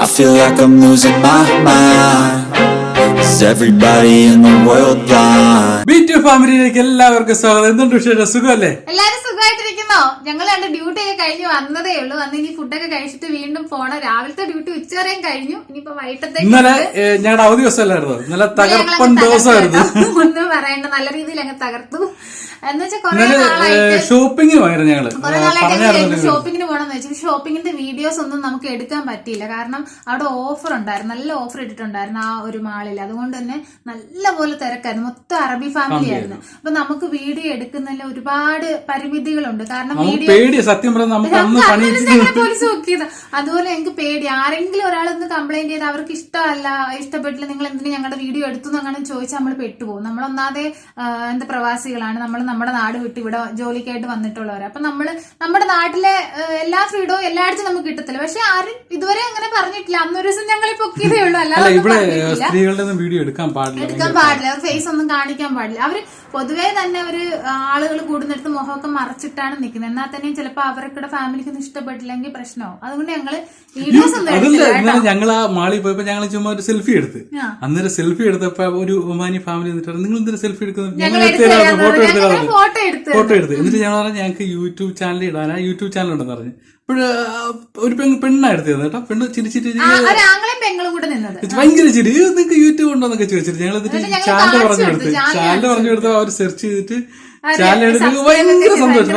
I feel like I'm losing my mind. Is everybody in the world blind? Beat ഫാമിലിയിലേക്ക് എല്ലാവർക്കും സ്വാഗതം. എന്തുണ്ട് വിശേഷം? സുഖമല്ലേ? എല്ലാരും സുഖമായിട്ടിരിക്കുന്നോ? ഞങ്ങൾ രണ്ട് ഡ്യൂട്ടി ഒക്കെ കഴിഞ്ഞ് വന്നതേ ഉള്ളൂ. അന്ന് ഇനി ഫുഡൊക്കെ കഴിച്ചിട്ട് വീണ്ടും പോണം. രാവിലത്തെ ഡ്യൂട്ടി ഉച്ചവരെയും കഴിഞ്ഞു. ഇനിയിപ്പോ വൈകിട്ടത്തേക്ക് ഇന്നലെ ഞങ്ങളുടെ അവധി ദിവസമല്ലായിരുന്നു, ഇന്നലെ തകർപ്പൻ ദിവസമായിരുന്നു. ഒന്നും പറയണ്ട, നല്ല രീതിയിൽ അങ്ങ് തകർത്തു. എന്ന് വെച്ചാൽ കുറെ നാളായിട്ട് ഷോപ്പിംഗ് പോയിരുന്നു ഞങ്ങള്. ഷോപ്പിങ്ങിന് പോകണമെന്ന് വെച്ചാൽ ഷോപ്പിങ്ങിന്റെ വീഡിയോസ് ഒന്നും നമുക്ക് എടുക്കാൻ പറ്റിയില്ല. കാരണം അവിടെ ഓഫർ ഉണ്ടായിരുന്നു, നല്ല ഓഫർ ഇട്ടിട്ടുണ്ടായിരുന്നു ആ ഒരു മാളിൽ. അതുകൊണ്ട് തന്നെ നല്ല പോലെ തിരക്കായിരുന്നു, മൊത്തം അറബി ഫാമിലി ആയിരുന്നു. അപ്പൊ നമുക്ക് വീഡിയോ എടുക്കുന്നതിൽ ഒരുപാട് പരിമിതികളുണ്ട്. കാരണം വീഡിയോ സത്യം പോലീസ് നോക്കിയത്. അതുപോലെ എനിക്ക് പേടി, ആരെങ്കിലും ഒരാളൊന്ന് കംപ്ലൈന്റ് ചെയ്ത് അവർക്ക് ഇഷ്ടമല്ല, ഇഷ്ടപ്പെട്ടില്ല, നിങ്ങൾ എന്തിനു ഞങ്ങളുടെ വീഡിയോ എടുത്തു എന്നങ്ങനെ ചോദിച്ചാൽ നമ്മൾ പെട്ടുപോകും. നമ്മളൊന്നാതെ എന്താ പ്രവാസികളാണ്, നമ്മൾ നമ്മുടെ നാട് വിട്ട് ഇവിടെ ജോലിക്കായിട്ട് വന്നിട്ടുള്ളവർ. അപ്പൊ നമ്മുടെ നാട്ടിലെ എല്ലാ ഫ്രീഡവും എല്ലായിടത്തും നമുക്ക് കിട്ടത്തില്ല. പക്ഷെ ആരും ഇതുവരെ അങ്ങനെ പറഞ്ഞിട്ടില്ല. അന്നൊരു ദിവസം ഞങ്ങൾ പൊക്കിയതേ ഉള്ളൂ, അല്ലാതെ വീഡിയോ എടുക്കാൻ പാടില്ല, അവർ ഫേസ് ഒന്നും കാണിക്കാൻ പാടില്ല. അവര് പൊതുവേ തന്നെ ആളുകൾ കൂടുന്നിടത്ത് മുഖമൊക്കെ മറച്ചിട്ടാണ് നിൽക്കുന്നത്. എന്നാൽ തന്നെ ചിലപ്പോ അവരുടെ ഫാമിലിക്കൊന്നും ഇഷ്ടപ്പെട്ടില്ലെങ്കിൽ പ്രശ്നമാവും. അതുകൊണ്ട് ഞങ്ങള് വീഡിയോസ് ഒന്നും ഞങ്ങൾ ആ മാളിൽ പോയപ്പോ ഞങ്ങൾ ചുമ്മാ ഒരു സെൽഫി എടുത്ത്. അന്നേരം സെൽഫി എടുത്തപ്പോ ഒരു ഒമാനി ഫാമിലി എന്നിട്ട് നിങ്ങൾ എന്തൊരു സെൽഫി എടുക്കുന്നത്, ഫോട്ടോ എടുത്ത്. എന്നിട്ട് ഞങ്ങൾ പറഞ്ഞു ഞങ്ങൾക്ക് യൂട്യൂബ് ചാനൽ ഇടാനാ, യൂട്യൂബ് ചാനൽ ഉണ്ടെന്ന് പറഞ്ഞു. ഒരു പെണ്ണാ എടുത്തത് കേട്ടോ. പെണ്ണ് ചിരിച്ചിട്ട് ഭയങ്കര ചിരി, നിങ്ങൾക്ക് യൂട്യൂബ് ഉണ്ടോന്നൊക്കെ ചോദിച്ചിട്ട് ഞങ്ങൾ എന്നിട്ട് ചാനൽ പറഞ്ഞു കൊടുത്ത് അവർ സെർച്ച് ചെയ്തിട്ട് ഭയങ്കര സന്തോഷം.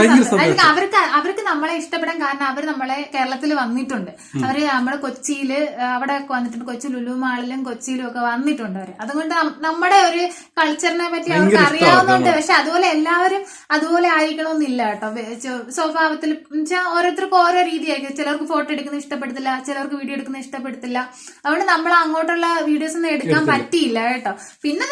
അവർക്ക് നമ്മളെ ഇഷ്ടപ്പെടാൻ കാരണം അവർ നമ്മളെ കേരളത്തിൽ വന്നിട്ടുണ്ട്. അവര് നമ്മള് കൊച്ചിയില് അവിടെ വന്നിട്ടുണ്ട്, കൊച്ചി ലുലു മാളിലും കൊച്ചിയിലും ഒക്കെ വന്നിട്ടുണ്ട് അവര്. അതുകൊണ്ട് നമ്മുടെ ഒരു കൾച്ചറിനെ പറ്റി അവർക്ക് അറിയാവുന്നുണ്ട്. പക്ഷെ അതുപോലെ എല്ലാവരും അതുപോലെ ആയിരിക്കണമെന്നില്ല കേട്ടോ. സ്വഭാവത്തിൽ ഓരോരുത്തർക്കും ഓരോ രീതിയായിരിക്കും. ചിലർക്ക് ഫോട്ടോ എടുക്കുന്നത് ഇഷ്ടപ്പെടത്തില്ല, ചിലർക്ക് വീഡിയോ എടുക്കുന്നത് ഇഷ്ടപ്പെടത്തില്ല. അതുകൊണ്ട് നമ്മൾ അങ്ങോട്ടുള്ള വീഡിയോസ് ഒന്നും എടുക്കാൻ പറ്റിയില്ല കേട്ടോ. പിന്നെ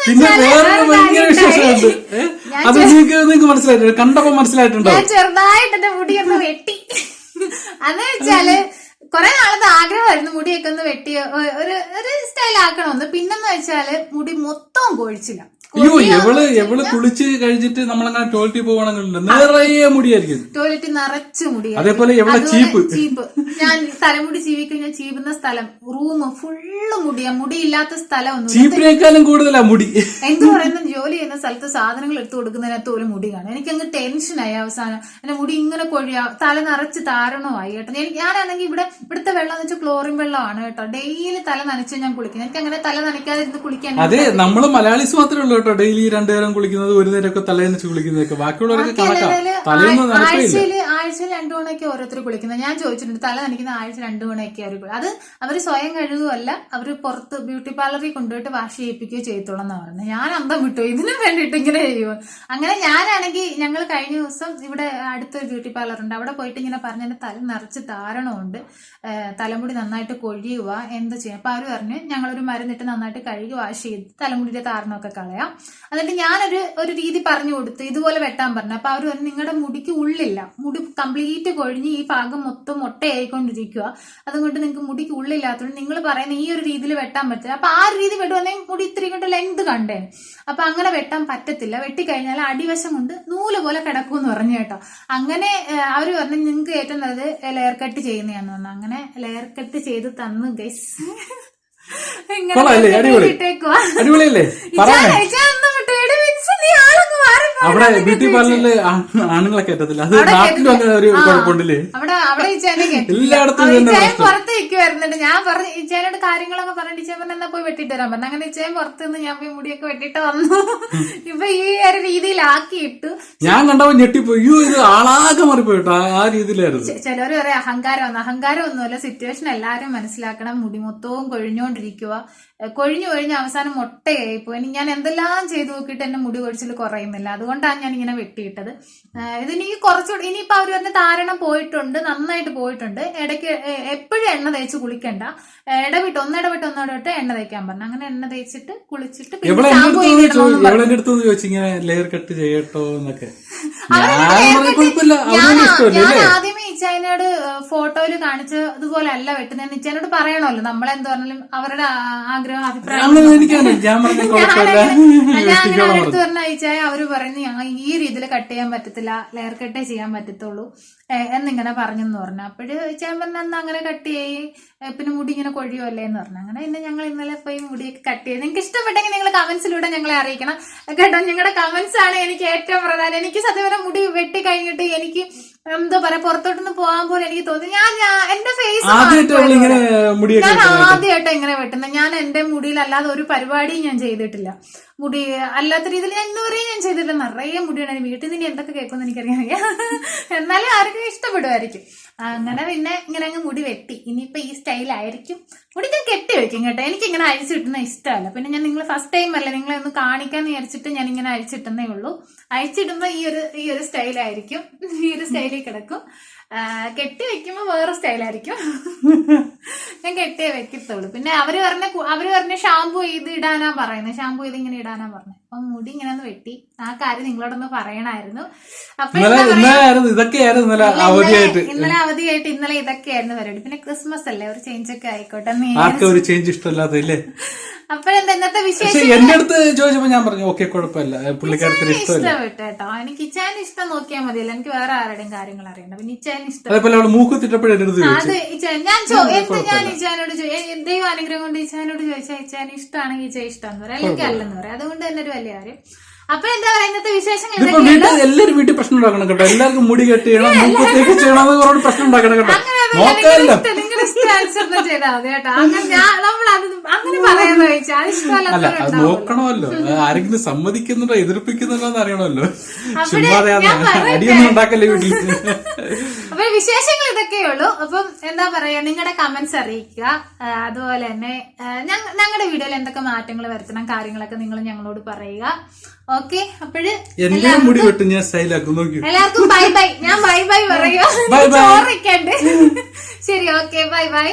കണ്ടപ്പോ മനസ്സിലായിട്ടുണ്ടോ? ഞാൻ ചെറുതായിട്ട് എന്റെ മുടിയൊന്ന് വെട്ടി. അന്ന് വെച്ചാല് കൊറേ നാളത്തെ ആഗ്രഹമായിരുന്നു മുടിയൊക്കെ ഒന്ന് വെട്ടി ഒരു സ്റ്റൈൽ ആക്കണമെന്ന്. പിന്നെന്ന് വെച്ചാല് മുടി മൊത്തം കൊഴിച്ചില്ല. അയ്യോ, എവള് കുളിച്ച് കഴിഞ്ഞിട്ട് നമ്മളങ്ങനെ ടോയ്ലറ്റിൽ പോകണമെന്നുണ്ട്, നിറയെ മുടിയായിരിക്കും. ടോയ്ലറ്റ് നിറച്ച് മുടി. അതേപോലെ ചീപ്പ് ഞാൻ തലമുടി ചീവിക്കഴിഞ്ഞാൽ ചീവുന്ന സ്ഥലം റൂം ഫുള്ള് മുടിയാ. മുടിയില്ലാത്ത സ്ഥലം ഒന്നും. ചീപ്പിനേക്കാളും കൂടുതലാ മുടി. എന്ത് പറയുന്ന ജോലി ചെയ്യുന്ന സ്ഥലത്ത് സാധനങ്ങൾ എടുത്തു കൊടുക്കുന്നതിനകത്ത് ഒരു മുടി കാണും. എനിക്കങ്ങ് ടെൻഷനായി. അവസാനം എന്റെ മുടി ഇങ്ങനെ കൊഴിയാ, തല നിറച്ച് താരണമായി കേട്ടോ. ഞാനാണെങ്കിൽ ഇവിടുത്തെ വെള്ളം എന്ന് വെച്ചാൽ ക്ലോറിൻ വെള്ളമാണ് കേട്ടോ. ഡെയിലി തല നനച്ച് ഞാൻ കുളിക്കുന്നത്. എനിക്ക് അങ്ങനെ തല നനയ്ക്കാതെ ഇരുന്ന് കുളിക്കാൻ. അതെ, നമ്മള് മലയാളീസ് മാത്രമേ ഉള്ളൂ കേട്ടോ ഡെയിലി 2 നേരം കുളിക്കുന്നത്, ഒരു നേരമൊക്കെ തലേനച്ച് കുളിക്കുന്നതൊക്കെ. ബാക്കിയുള്ളവരൊക്കെ ആഴ്ചയിൽ 2 തവണയൊക്കെ ഓരോരുത്തർ കുളിക്കുന്നത്. ഞാൻ ചോദിച്ചിട്ടുണ്ട്, തല നനയ്ക്കുന്ന ആഴ്ച 2 തവണയൊക്കെ അവർ അത് അവര് സ്വയം കഴുകുകയല്ല, അവര് പുറത്ത് ബ്യൂട്ടി പാർലറിൽ കൊണ്ടുപോയിട്ട് വാഷ് ചെയ്യിപ്പിക്കുകയോ ചെയ്യത്തുള്ളെന്നാണ് പറഞ്ഞത്. ഞാൻ അന്തം വിട്ടു, ഇതിനും വേണ്ടിയിട്ട് ഇങ്ങനെ ചെയ്യുമോ. അങ്ങനെ ഞാനാണെങ്കിൽ ഞങ്ങൾ കഴിഞ്ഞ ദിവസം ഇവിടെ അടുത്തൊരു ബ്യൂട്ടി പാർലർ ഉണ്ട്, അവിടെ പോയിട്ട് ഇങ്ങനെ പറഞ്ഞ തല നിറച്ച് താരണമുണ്ട്, തലമുടി നന്നായിട്ട് കൊഴിയുക, എന്ത് ചെയ്യാം. അപ്പൊ അവര് പറഞ്ഞു ഞങ്ങളൊരു മരുന്നിട്ട് നന്നായിട്ട് കഴുകി വാഷ് ചെയ്ത് തലമുടിയുടെ താരണമൊക്കെ കളയാം. എന്നിട്ട് ഞാനൊരു രീതി പറഞ്ഞു കൊടുത്ത് ഇതുപോലെ വെട്ടാൻ പറഞ്ഞു. അപ്പൊ അവര് പറഞ്ഞു നിങ്ങളുടെ മുടിക്ക് ഉള്ളില്ല, മുടി കംപ്ലീറ്റ് കൊഴിഞ്ഞ് ഈ ഭാഗം മൊത്തം മൊട്ടയായിക്കൊണ്ടിരിക്കുക, അതുകൊണ്ട് നിങ്ങൾക്ക് മുടിക്ക് ഉള്ളില്ലാത്തതുകൊണ്ട് നിങ്ങൾ പറയുന്ന ഈ ഒരു രീതിയിൽ വെട്ടാൻ പറ്റില്ല. അപ്പൊ ആ ഒരു രീതി വെട്ടുവാണെങ്കിൽ മുടി ഇത്തിരി കൊണ്ട് ലെങ്ത് കണ്ടേ. അപ്പൊ അങ്ങനെ വെട്ടാൻ പറ്റത്തില്ല, വെട്ടിക്കഴിഞ്ഞാൽ അടിവശം കൊണ്ട് നൂല് പോലെ കിടക്കും എന്ന് പറഞ്ഞു കേട്ടോ. അങ്ങനെ അവര് പറഞ്ഞു നിങ്ങൾക്ക് ഏറ്റവും നല്ലത് ലെയർ കട്ട് ചെയ്യുന്നതാന്ന് പറഞ്ഞു. അങ്ങനെ ലെയർ കട്ട് ചെയ്ത് തന്നു ഗൈസ്. അവിടെ ബ്യൂട്ടി പാർലറില് ആണുങ്ങളെ കയറ്റത്തില്ല, അത് നാട്ടിലും അങ്ങനെ ഒരു കുഴപ്പമുണ്ടല്ലേ. അവിടെ എല്ലായിടത്തും പുറത്ത് നിൽക്കുവായിരുന്നുണ്ട്. ഞാൻ പറഞ്ഞു ഇച്ചേനോട് കാര്യങ്ങളൊക്കെ പറഞ്ഞു. ഇച്ചേൻ പറഞ്ഞ എന്നാ പോയി വെട്ടിട്ട് വരാൻ പറഞ്ഞു. അങ്ങനെ ഇച്ചേൻ പുറത്ത് നിന്ന് ഞാൻ പോയി മുടിയൊക്കെ വെട്ടിട്ട് വന്നു. ഇപ്പൊ ഈ ഒരു രീതിയിലാക്കിയിട്ടു ഞാൻ കണ്ടപ്പോ ഞെട്ടിപ്പോയി. അയ്യോ, ഇത് ആളാകെ മാറിപ്പോയിട്ടോ, ആ രീതിയിലായിരുന്നു. ചിലര് പറയാം അഹങ്കാരം ഒന്നുമല്ല. സിറ്റുവേഷൻ എല്ലാരും മനസ്സിലാക്കണം. മുടി മൊത്തവും കൊഴിഞ്ഞോണ്ടിരിക്കുക, കൊഴിഞ്ഞു അവസാനം മൊട്ടയായിപ്പോ. ഞാൻ എന്തെല്ലാം ചെയ്തു നോക്കിയിട്ട് എന്റെ മുടി കൊഴിച്ചിൽ കുറയുന്നില്ല. അതുകൊണ്ടാണ് ഞാൻ ഇങ്ങനെ വെട്ടിയിട്ടത്. ഇതിനി കുറച്ചുകൂടി ഇനിയിപ്പോ അവര് പറഞ്ഞ താരണം പോയിട്ടുണ്ട്, നന്നായിട്ട് പോയിട്ടുണ്ട്. ഇടയ്ക്ക് എപ്പോഴും എണ്ണ തേച്ച് കുളിക്കണ്ട, ഒന്നിടവിട്ട് എണ്ണ തേക്കാൻ പറഞ്ഞു. അങ്ങനെ എണ്ണ തേച്ചിട്ട് കുളിച്ചിട്ട് ലെയർ കട്ട് ചെയ്യട്ടോ എന്നൊക്കെ. ഞാൻ ആദ്യമേ ഇച്ചായനോട് ഫോട്ടോയിൽ കാണിച്ച് അതുപോലെ അല്ല വെട്ടുന്നതെന്ന് ഇച്ചായനോട് പറയണമല്ലോ. നമ്മളെന്ത് പറഞ്ഞാലും അവരുടെ ആഗ്രഹം അഭിപ്രായം ഞാൻ അടുത്ത് പറഞ്ഞ ഇച്ചായ അവര് പറയുന്നത് ഞങ്ങൾ ഈ രീതിയിൽ കട്ട് ചെയ്യാൻ പറ്റത്തില്ല, ലെയർ കട്ടേ ചെയ്യാൻ പറ്റത്തുള്ളൂ എന്നിങ്ങനെ പറഞ്ഞെന്ന് പറഞ്ഞു. അപ്പോഴ് ഇച്ചായൻ പറഞ്ഞ അന്ന് അങ്ങനെ കട്ട് ചെയ്യ്, പിന്നെ മുടി ഇങ്ങനെ കൊഴിയുമല്ലേ എന്ന് പറഞ്ഞു. അങ്ങനെ പിന്നെ ഞങ്ങൾ ഇന്നലെ പോയി മുടിയൊക്കെ കട്ട് ചെയ്ത്. നിങ്ങൾക്ക് ഇഷ്ടപ്പെട്ടെങ്കിൽ നിങ്ങൾ കമന്റ്സിലൂടെ ഞങ്ങളെ അറിയിക്കണം കേട്ടോ. നിങ്ങളുടെ കമന്റ്സ് ആണ് എനിക്ക് ഏറ്റവും പ്രധാനം. എനിക്ക് സത്യം പറഞ്ഞാൽ മുടി വെട്ടി കഴിഞ്ഞിട്ട് എനിക്ക് എന്താ പറയാ പുറത്തോട്ടൊന്ന് പോകാൻ പോലെ എനിക്ക് തോന്നി. ഞാൻ എന്റെ ഫേസ് ഞാൻ ആദ്യമായിട്ട് ഇങ്ങനെ വെട്ടുന്നത്. ഞാൻ എന്റെ മുടിയിൽ അല്ലാതെ ഒരു പരിപാടിയും ഞാൻ ചെയ്തിട്ടില്ല. മുടി അല്ലാത്ത രീതിയിൽ ഞാൻ ഇന്നുവരെയും ഞാൻ ചെയ്തിട്ടില്ല. നിറയെ മുടിയാണ്. വീട്ടിൽ നിന്ന് എന്തൊക്കെ കേൾക്കുമെന്ന് എനിക്കറിയാം. എന്നാലും ആർക്കും ഇഷ്ടപ്പെടുമായിരിക്കും. അങ്ങനെ പിന്നെ ഇങ്ങനെ അങ്ങ് മുടി വെട്ടി. ഇനിയിപ്പോ ഈ സ്റ്റൈലായിരിക്കും. മുടി ഞാൻ കെട്ടി വെക്കും കേട്ടോ. എനിക്കിങ്ങനെ അഴിച്ചിട്ടുന്ന ഇഷ്ടമല്ല. പിന്നെ ഞാൻ നിങ്ങൾ ഫസ്റ്റ് ടൈം അല്ലേ നിങ്ങളെ ഒന്ന് കാണിക്കാന്ന് വിചാരിച്ചിട്ട് ഞാൻ ഇങ്ങനെ അഴിച്ചിട്ടുന്നേ ഉള്ളൂ. അഴിച്ചിടുമ്പോ ഈ ഒരു സ്റ്റൈലായിരിക്കും. ഈ ഒരു സ്റ്റൈലിൽ കിടക്കും. കെട്ടി വെക്കുമ്പോ വേറെ സ്റ്റൈലായിരിക്കും. ഞാൻ കെട്ടിയേ വെക്കത്തുള്ളൂ. പിന്നെ അവര് പറഞ്ഞ ഷാമ്പു ചെയ്ത് ഇടാനാ പറയുന്നത്. ഷാമ്പു ചെയ്ത് ഇങ്ങനെ ഇടാനാ പറഞ്ഞത്. അപ്പൊ മുടി ഇങ്ങനെ ഒന്ന് വെട്ടി. ആ കാര്യം നിങ്ങളോടൊന്ന് പറയണായിരുന്നു. അപ്പൊ ഇന്നലെ അവധിയായിട്ട് ഇന്നലെ ഇതൊക്കെയായിരുന്നു പരിപാടി. പിന്നെ ക്രിസ്മസ് അല്ലേ, ഒരു ചേഞ്ച് ഒക്കെ ആയിക്കോട്ടെ. ഒരു ചേഞ്ച് ഇഷ്ടമല്ലാതെ അപ്പോഴെന്താ ഇന്നത്തെ വിശേഷം? എന്റെ അടുത്ത് ചോദിച്ചപ്പോ ഞാൻ പറഞ്ഞു ഓക്കെ കുഴപ്പമില്ല, പുള്ളിക്കാരത്തിന് ഇഷ്ടപ്പെട്ടു കേട്ടോ. എനിക്ക് ഇച്ചാൻ ഇഷ്ടം നോക്കിയാൽ മതിയല്ലോ, എനിക്ക് വേറെ ആരുടെയും കാര്യങ്ങൾ അറിയണ്ട. പിന്നെ ഇച്ചാൻ ഇഷ്ടം അതേപോലെ മൂക്കുത്തിട്ടപ്പോഴേ അത് ഞാൻ ഇച്ചാനോട് ദൈവം അനുഗ്രഹം കൊണ്ട് ഇച്ചാനോട് ചോദിച്ചാൽ ഇച്ചാൻ ഇഷ്ടമാണെങ്കിൽ ഇച്ചാൻ ഇഷ്ടമെന്ന് പറയാം, അല്ലെങ്കിൽ അല്ലെന്ന് പറയാം. അതുകൊണ്ട് തന്നെ ഒരു വലിയ കാര്യം. അപ്പൊ എന്താ പറയാ ഇന്നത്തെ വിശേഷങ്ങൾ എല്ലാരും വീട്ടിൽ പ്രശ്നം ഉണ്ടാക്കണം കേട്ടോ. എല്ലാവർക്കും മുടി കെട്ടി ചെയ്യണം, മൂക്കത്തേക്ക് ചെയ്യണം, പ്രശ്നം ഉണ്ടാക്കണം കേട്ടോ. നിങ്ങളുടെ ഇഷ്ടാനുസരണം ചെയ്താൽ മതി കേട്ടോ. അങ്ങനെ പറയാന്ന് ചോദിച്ചാൽ അല്ല അത് നോക്കണമല്ലോ. ആരെങ്കിലും സമ്മതിക്കുന്നുണ്ടോ എതിർപ്പിക്കുന്നുണ്ടോ എന്ന് അറിയണമല്ലോ. അടിയൊന്നും ഉണ്ടാക്കല്ലേ വീട്ടിൽ. അപ്പൊ വിശേഷങ്ങൾ ഇതൊക്കെയുള്ളൂ. അപ്പം എന്താ പറയാ നിങ്ങളുടെ കമന്റ്സ് അറിയിക്കുക. അതുപോലെ തന്നെ ഞങ്ങളുടെ വീഡിയോയിൽ എന്തൊക്കെ മാറ്റങ്ങൾ വരുത്തണം കാര്യങ്ങളൊക്കെ നിങ്ങൾ ഞങ്ങളോട് പറയുക. ഓക്കെ, അപ്പോഴ് മുടി വെട്ടും ഞാൻ സ്റ്റൈലാക്കും. നോക്കി എല്ലാവർക്കും ബൈ ബൈ. ഞാൻ ബൈ ബൈ പറയുക. ചോറിക്കണ്ട്. ശരി, ഓക്കെ, ബൈ ബൈ.